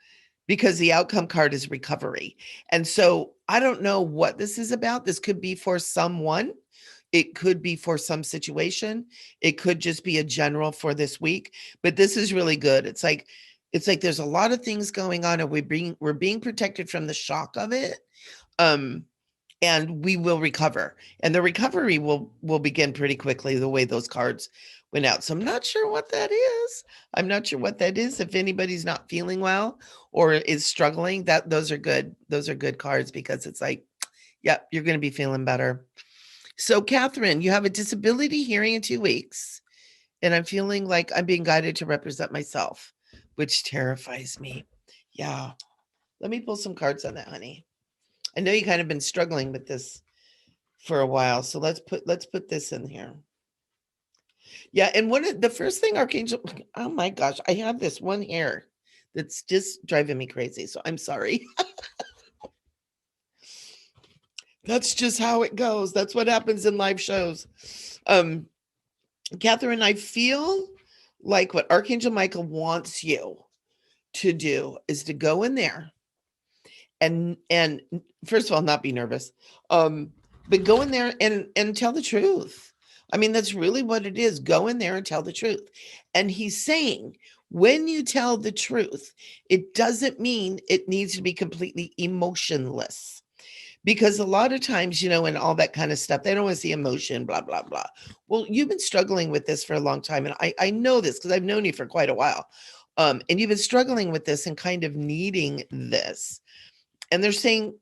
because the outcome card is recovery. And so I don't know what this is about. This could be for someone. It could be for some situation. It could just be a general for this week, but this is really good. It's like there's a lot of things going on and we're being protected from the shock of it. And we will recover. And the recovery will begin pretty quickly the way those cards went out. So I'm not sure what that is. I'm not sure what that is. If anybody's not feeling well or is struggling, those are good. Those are good cards because it's like, yep, you're going to be feeling better. So Catherine, you have a disability hearing in 2 weeks. And I'm feeling like I'm being guided to represent myself, which terrifies me. Yeah. Let me pull some cards on that, honey. I know you kind of been struggling with this for a while. So let's put this in here. Yeah. And the first thing, Archangel, oh my gosh, I have this one hair that's just driving me crazy. So I'm sorry. That's just how it goes. That's what happens in live shows. Catherine, I feel like what Archangel Michael wants you to do is to go in there and first of all, not be nervous, but go in there and tell the truth. I mean, that's really what it is. Go in there and tell the truth. And he's saying, when you tell the truth, it doesn't mean it needs to be completely emotionless. Because a lot of times, and all that kind of stuff, they don't want to see emotion, blah, blah, blah. Well, you've been struggling with this for a long time. And I know this because I've known you for quite a while. And you've been struggling with this and kind of needing this. And they're saying,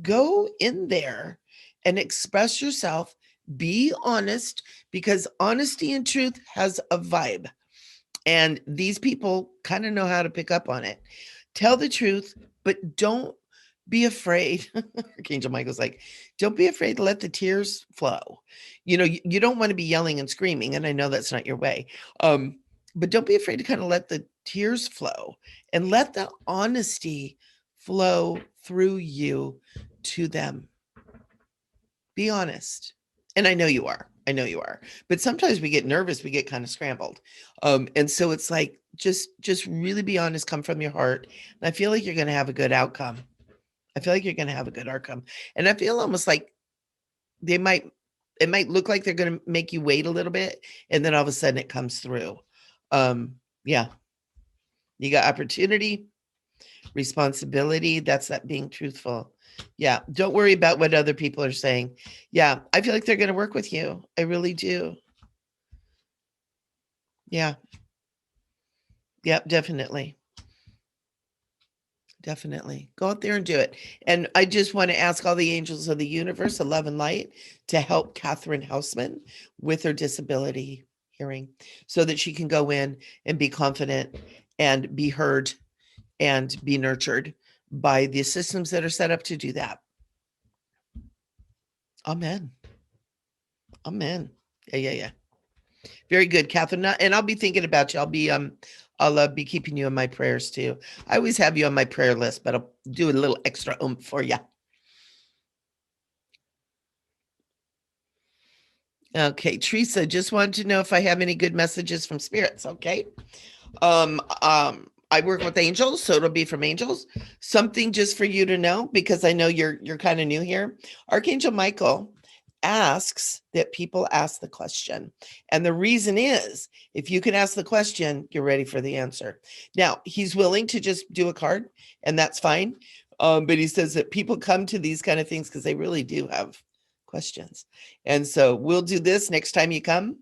go in there and express yourself, be honest, because honesty and truth has a vibe. And these people kind of know how to pick up on it. Tell the truth, but don't be afraid. Archangel Michael's like, don't be afraid to let the tears flow. You don't want to be yelling and screaming. And I know that's not your way. But don't be afraid to kind of let the tears flow and let the honesty flow through you to them. Be honest. And I know you are. But sometimes we get nervous, we get kind of scrambled. And so it's like, just really be honest, come from your heart. And I feel like you're going to have a good outcome. And I feel almost like it might look like they're going to make you wait a little bit. And then all of a sudden it comes through. Yeah. You got opportunity, responsibility. That's that being truthful. Yeah. Don't worry about what other people are saying. Yeah. I feel like they're going to work with you. I really do. Yeah. Yep. Definitely. Go out there and do it. And I just want to ask all the angels of the universe, of love and light, to help Catherine Houseman with her disability hearing so that she can go in and be confident and be heard and be nurtured by the systems that are set up to do that. Amen. Yeah. Very good, Catherine. And I'll be thinking about you. I'll be keeping you in my prayers too. I always have you on my prayer list, but I'll do a little extra oomph for you. Okay, Teresa, just wanted to know if I have any good messages from spirits. Okay. I work with angels, so it'll be from angels. Something just for you to know, because I know you're kind of new here. Archangel Michael asks that people ask the question. And the reason is, if you can ask the question, you're ready for the answer. Now, he's willing to just do a card, and that's fine. But he says that people come to these kind of things because they really do have questions. And so we'll do this next time you come.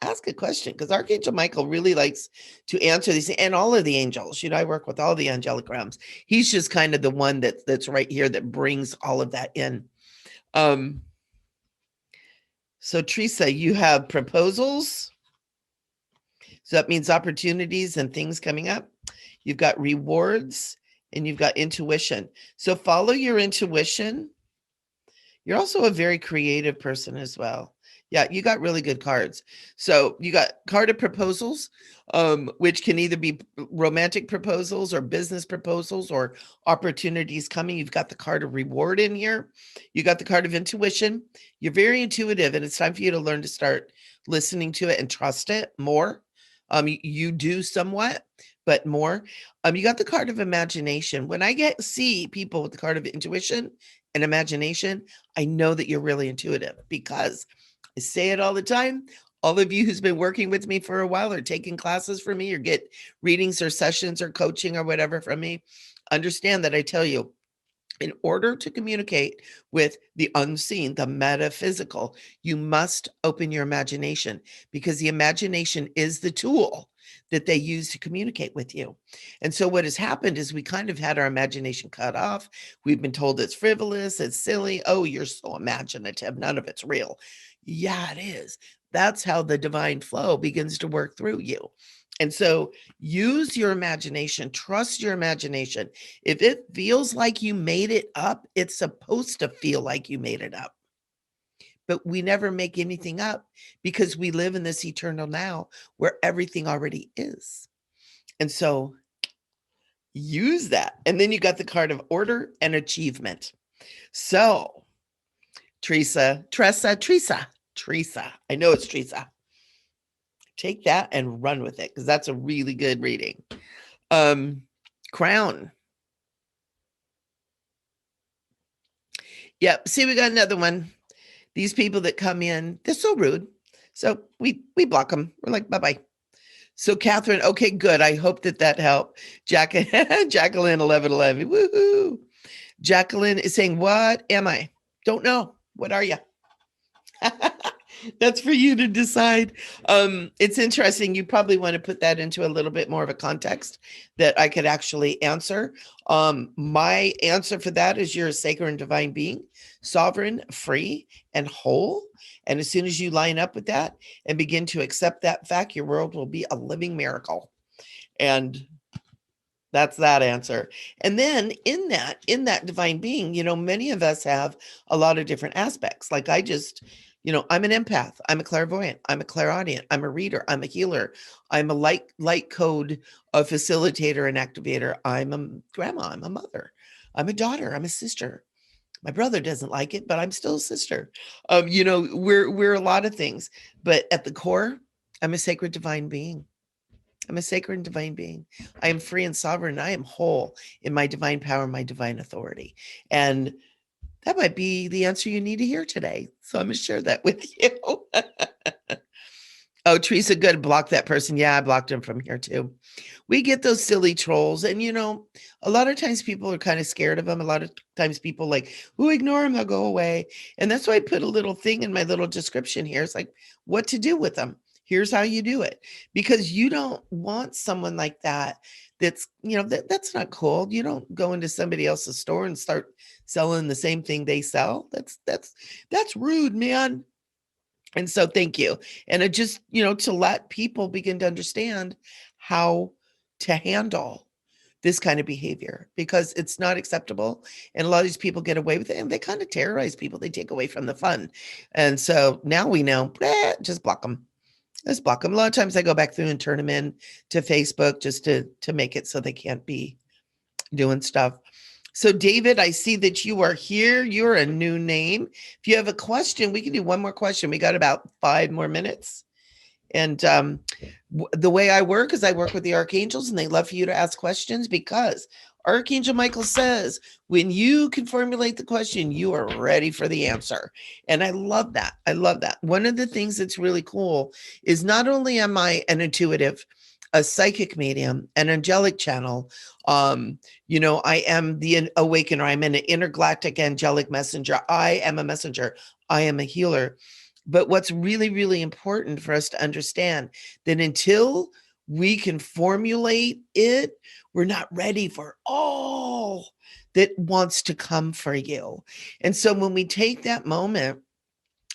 Ask a question, because Archangel Michael really likes to answer these, and all of the angels. I work with all the angelic realms. He's just kind of the one that's right here that brings all of that in. So Teresa, you have proposals. So that means opportunities and things coming up. You've got rewards and you've got intuition. So follow your intuition. You're also a very creative person as well. Yeah, you got really good cards. So you got card of proposals, which can either be romantic proposals or business proposals or opportunities coming. You've got the card of reward in here. You got the card of intuition. You're very intuitive, and it's time for you to learn to start listening to it and trust it more. You do somewhat, but more. You got the card of imagination. When I see people with the card of intuition and imagination, I know that you're really intuitive because I say it all the time. All of you who's been working with me for a while or taking classes from me or get readings or sessions or coaching or whatever from me, understand that I tell you, in order to communicate with the unseen, the metaphysical, you must open your imagination because the imagination is the tool that they use to communicate with you. And so what has happened is we kind of had our imagination cut off. We've been told it's frivolous, it's silly. Oh, you're so imaginative. None of it's real. Yeah, it is. That's how the divine flow begins to work through you. And so use your imagination, trust your imagination. If it feels like you made it up, it's supposed to feel like you made it up. But we never make anything up because we live in this eternal now where everything already is. And so use that. And then you got the card of order and achievement. So Teresa, I know it's Teresa. Take that and run with it because that's a really good reading. Crown. Yep. See, we got another one. These people that come in, they're so rude. So we block them. We're like, bye-bye. So Catherine, okay, good. I hope that helped. Jacqueline, 1111. Woohoo. Jacqueline is saying, what am I? Don't know. What are you? That's for you to decide. It's interesting. You probably want to put that into a little bit more of a context that I could actually answer. My answer for that is you're a sacred and divine being, sovereign, free, and whole. And as soon as you line up with that and begin to accept that fact, your world will be a living miracle. And that's that answer. And then in that divine being, many of us have a lot of different aspects. Like I'm an empath. I'm a clairvoyant. I'm a clairaudient. I'm a reader. I'm a healer. I'm a light code facilitator and activator. I'm a grandma. I'm a mother. I'm a daughter. I'm a sister. My brother doesn't like it, but I'm still a sister. We're a lot of things, but at the core, I'm a sacred divine being. I'm a sacred and divine being. I am free and sovereign. I am whole in my divine power, my divine authority. And that might be the answer you need to hear today. So I'm going to share that with you. Oh, Teresa, good. Block that person. Yeah, I blocked him from here too. We get those silly trolls. And, a lot of times people are kind of scared of them. A lot of times people ignore them, they'll go away. And that's why I put a little thing in my little description here. It's like what to do with them. Here's how you do it. Because you don't want someone like that. That's not cool. You don't go into somebody else's store and start selling the same thing they sell. That's rude, man. And so thank you. And it just, to let people begin to understand how to handle this kind of behavior because it's not acceptable. And a lot of these people get away with it and they kind of terrorize people. They take away from the fun. And so now we know, just block them. Let's block them. A lot of times I go back through and turn them in to Facebook just to make it so they can't be doing stuff. So David, I see that you are here. You're a new name. If you have a question, we can do one more question. We got about 5 more minutes. And the way I work is I work with the archangels and they love for you to ask questions because Archangel Michael says, when you can formulate the question, you are ready for the answer. And I love that. I love that. One of the things that's really cool is not only am I an intuitive, a psychic medium, an angelic channel, I am the awakener. I'm an intergalactic angelic messenger. I am a messenger. I am a healer. But what's really, really important for us to understand that until we can formulate it, we're not ready for all that wants to come for you. And so when we take that moment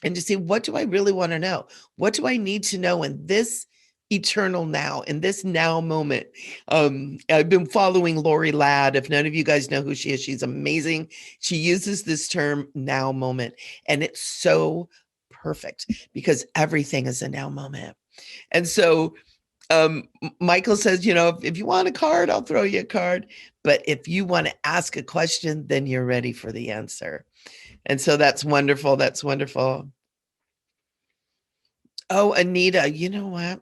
and to see, what do I really want to know? What do I need to know in this eternal now, in this now moment. I've been following Lori Ladd. If none of you guys know who she is, she's amazing. She uses this term now moment, and it's so perfect because everything is a now moment. And so Michael says, if you want a card, I'll throw you a card. But if you want to ask a question, then you're ready for the answer. And so that's wonderful. That's wonderful. Oh, Anita, you know what?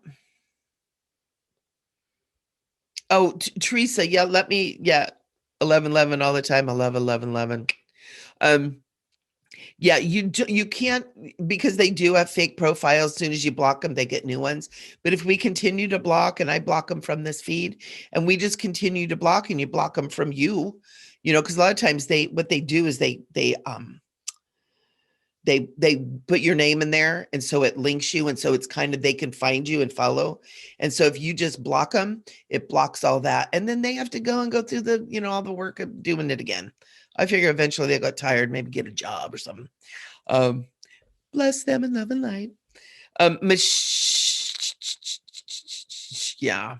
Oh, Teresa, yeah, 1111 all the time. I love 1111. Yeah, you can't, because they do have fake profiles. As soon as you block them, they get new ones. But if we continue to block, and I block them from this feed, and we just continue to block, and you block them from you, because a lot of times what they do is they put your name in there, and so it links you, and so it's kind of, they can find you and follow. And so if you just block them, it blocks all that, and then they have to go through the all the work of doing it again. I figure eventually they got tired, maybe get a job or something. Bless them in love and light. Yeah.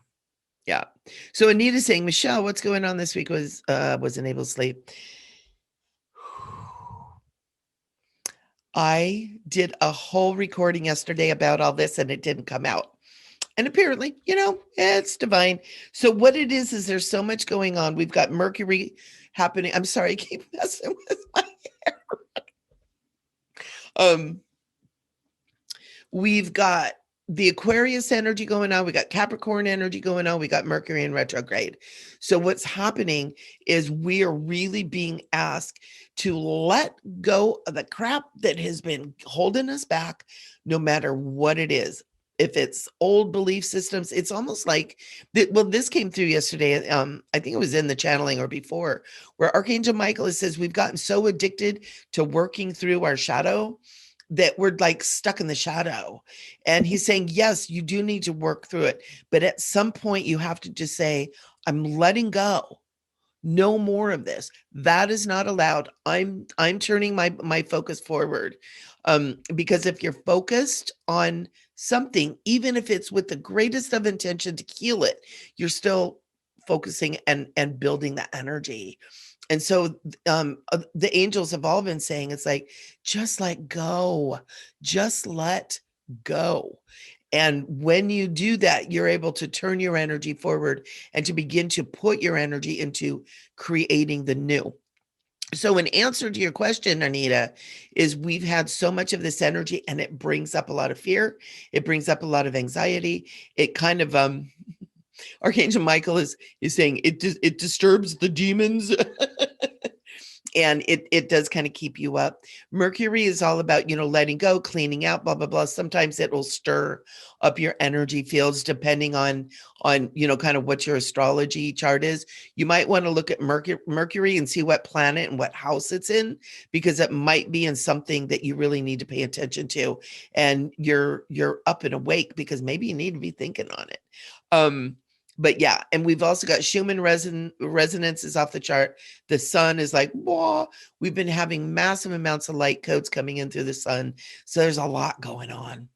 So Anita's saying, Michelle, what's going on this week? Wasn't able to sleep. I did a whole recording yesterday about all this, and it didn't come out. And apparently, it's divine. So what it is there's so much going on. We've got Mercury happening. I'm sorry, I keep messing with my hair. We've got the Aquarius energy going on. We got Capricorn energy going on. We got Mercury in retrograde. So what's happening is we are really being asked to let go of the crap that has been holding us back, no matter what it is. If it's old belief systems, it's almost like this came through yesterday. I think it was in the channeling or before, where Archangel Michael says we've gotten so addicted to working through our shadow that we're like stuck in the shadow. And he's saying, yes, you do need to work through it. But at some point you have to just say, I'm letting go. No more of this. That is not allowed. I'm turning my focus forward. Because if you're focused on something, even if it's with the greatest of intention to heal it, you're still focusing and building that energy. And so the angels have all been saying, it's like, just let go, just let go. And when you do that, you're able to turn your energy forward and to begin to put your energy into creating the new. So in answer to your question, Anita, is we've had so much of this energy, and it brings up a lot of fear. It brings up a lot of anxiety. It kind of, Archangel Michael is saying it disturbs the demons. And it does kind of keep you up. Mercury is all about, letting go, cleaning out, blah, blah, blah. Sometimes it will stir up your energy fields depending on, kind of what your astrology chart is. You might want to look at Mercury and see what planet and what house it's in, because it might be in something that you really need to pay attention to. And you're up and awake because maybe you need to be thinking on it. But yeah, and we've also got Schumann resonance is off the chart. The sun is like, whoa. We've been having massive amounts of light codes coming in through the sun. So there's a lot going on.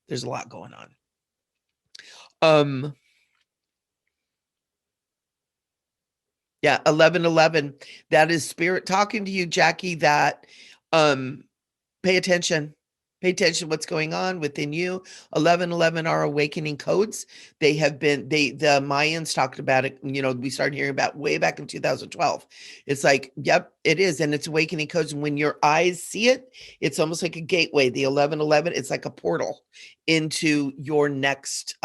Yeah, 1111. That is spirit talking to you, Jackie, that pay attention. Pay attention to what's going on within you. 1111 are awakening codes. They have been, the Mayans talked about it. We started hearing about way back in 2012. It's like, yep, it is. And it's awakening codes. And when your eyes see it, it's almost like a gateway. The 1111, it's like a portal into your next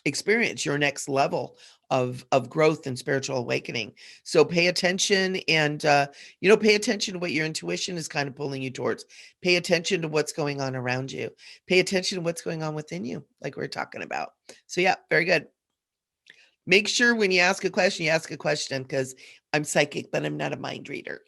experience, your next level of growth and spiritual awakening. So pay attention, and pay attention to what your intuition is kind of pulling you towards. Pay attention to what's going on around you. Pay attention to what's going on within you, like we're talking about. So yeah, very good. Make sure when you ask a question, because I'm psychic, but I'm not a mind reader.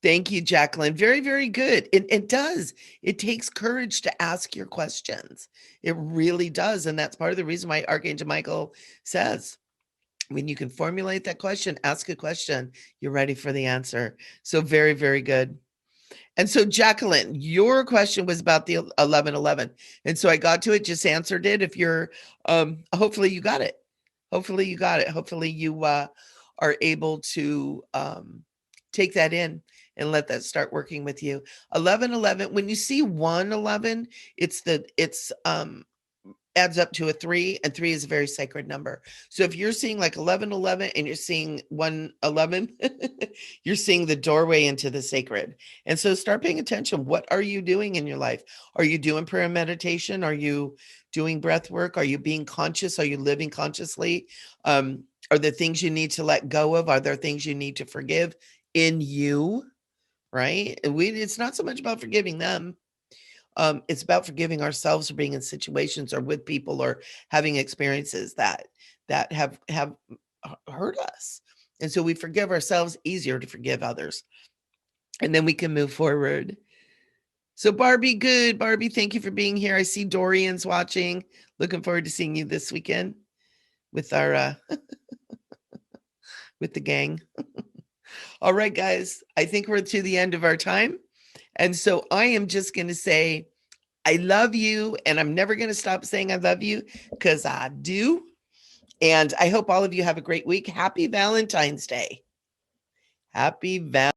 Thank you, Jacqueline. Very, very good. It does. It takes courage to ask your questions. It really does. And that's part of the reason why Archangel Michael says, when you can formulate that question, ask a question, you're ready for the answer. So very, very good. And so, Jacqueline, your question was about the 1111. And so I got to it, just answered it. If you're, hopefully you got it. Hopefully you got it. Hopefully you are able to take that in and let that start working with you. 1111, when you see 111, it's adds up to a 3, and 3 is a very sacred number. So if you're seeing like 1111 and you're seeing 111, you're seeing the doorway into the sacred. And so start paying attention. What are you doing in your life? Are you doing prayer and meditation? Are you doing breath work? Are you being conscious? Are you living consciously? Are there things you need to let go of? Are there things you need to forgive in you? Right? It's not so much about forgiving them. It's about forgiving ourselves for being in situations or with people or having experiences that have hurt us. And so we forgive ourselves, easier to forgive others. And then we can move forward. So Barbie, good. Barbie, thank you for being here. I see Dorian's watching. Looking forward to seeing you this weekend with our with the gang. All right, guys. I think we're to the end of our time. And so I am just going to say, I love you, and I'm never going to stop saying I love you, because I do. And I hope all of you have a great week. Happy Valentine's Day. Happy Valentine's